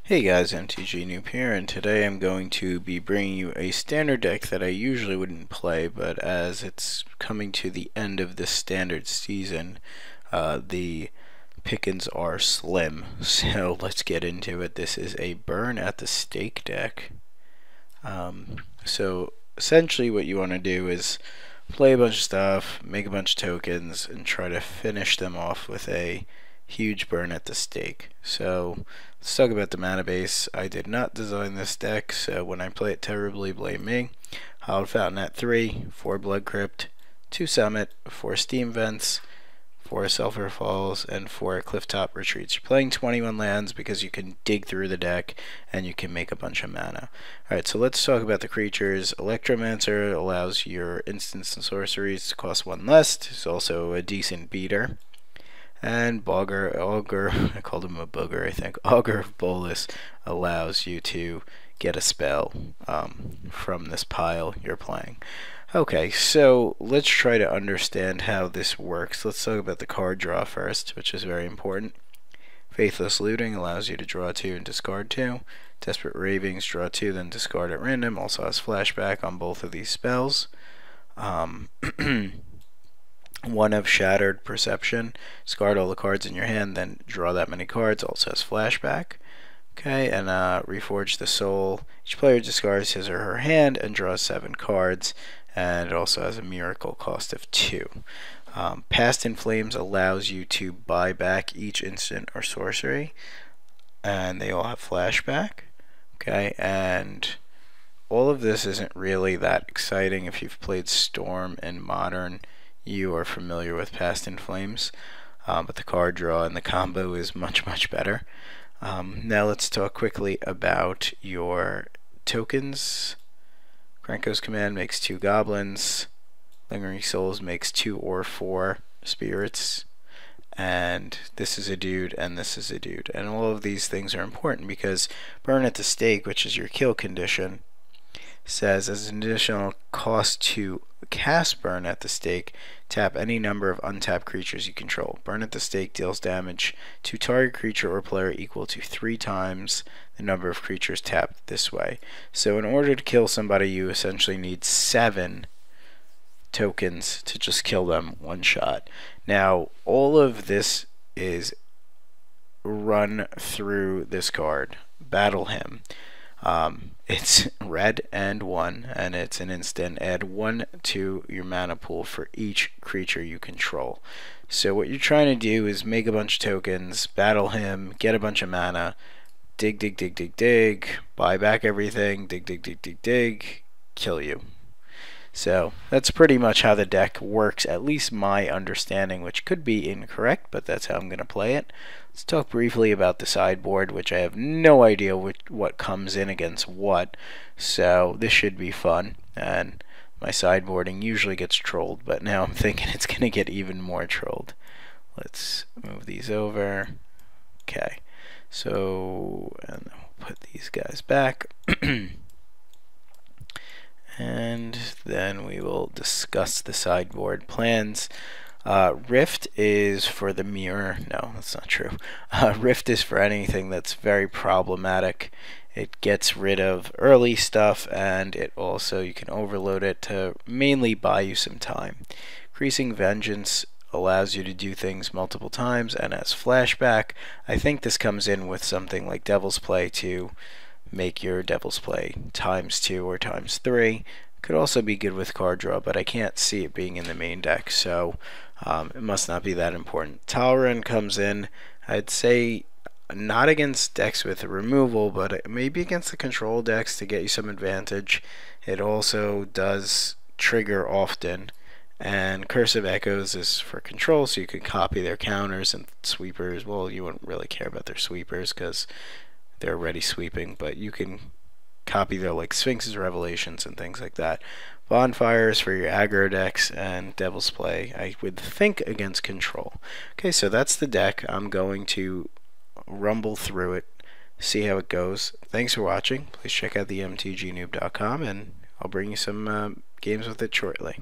Hey guys, mtGnoob here, and today I'm going to be bringing you a standard deck that I usually wouldn't play, but as it's coming to the end of this standard season, the pickings are slim. So let's get into it. This is a burn at the stake deck. So essentially what you want to do is play a bunch of stuff, make a bunch of tokens, and try to finish them off with a huge burn at the stake. So let's talk about the mana base. I did not design this deck, so when I play it terribly, blame me. Hallowed Fountain at 3, 4 Blood Crypt, 2 Summit, 4 Steam Vents, 4 Sulphur Falls, and 4 Clifftop Retreats. You're playing 21 lands because you can dig through the deck and you can make a bunch of mana. Alright, so let's talk about the creatures. Electromancer allows your instants and sorceries to cost 1 less. It's also a decent beater. And Augur, I called him a booger, I think. Augur of Bolus allows you to get a spell from this pile you're playing. Okay, so let's try to understand how this works. Let's talk about the card draw first, which is very important. Faithless Looting allows you to draw 2 and discard 2. Desperate Ravings, draw 2, then discard at random. Also has flashback on both of these spells. One of Shattered Perception, discard all the cards in your hand, then draw that many cards. Also has flashback. Okay, and Reforge the Soul. Each player discards his or her hand and draws 7 cards, and it also has a miracle cost of 2. Past in Flames allows you to buy back each instant or sorcery, and they all have flashback. Okay, and all of this isn't really that exciting. If you've played Storm in Modern, you are familiar with Past in Flames, but the card draw and the combo is much better. Now let's talk quickly about your tokens. Krenko's Command makes 2 goblins. Lingering Souls makes 2 or 4 spirits. And this is a dude, and this is a dude. And all of these things are important because Burn at the Stake, which is your kill condition, says as an additional cost to cast Burn at the Stake, tap any number of untapped creatures you control. Burn at the Stake deals damage to target creature or player equal to 3 times the number of creatures tapped this way. So in order to kill somebody, you essentially need 7 tokens to just kill them one shot. Now all of this is run through this card, Battle Hymn. It's red and 1, and it's an instant. Add 1 to your mana pool for each creature you control. So what you're trying to do is make a bunch of tokens, battle him, get a bunch of mana, dig, buy back everything, dig, kill you. So that's pretty much how the deck works, at least my understanding, which could be incorrect, but that's how I'm going to play it. Let's talk briefly about the sideboard, which I have no idea what comes in against what, so this should be fun. And my sideboarding usually gets trolled, but now I'm thinking it's going to get even more trolled. Let's move these over. Okay, so and then we'll put these guys back. And then we will discuss the sideboard plans. Rift is for the mirror. No, that's not true. Rift is for anything that's very problematic. It gets rid of early stuff, and it also, you can overload it to mainly buy you some time. Increasing Vengeance allows you to do things multiple times and has flashback. I think this comes in with something like Devil's Play to make your Devil's Play ×2 or ×3. Could also be good with card draw, but I can't see it being in the main deck, so it must not be that important. Talrun comes in, I'd say not against decks with removal, but maybe against the control decks to get you some advantage. It also does trigger often, and Curse of Echoes is for control, so you can copy their counters and sweepers. Well, you wouldn't really care about their sweepers because they're already sweeping, but you can copy their like Sphinx's Revelations and things like that. Bonfires for your aggro decks, and Devil's Play I would think against control. Okay, so that's the deck. I'm going to rumble through it, see how it goes. Thanks for watching. Please check out theMTGnoob.com, and I'll bring you some games with it shortly.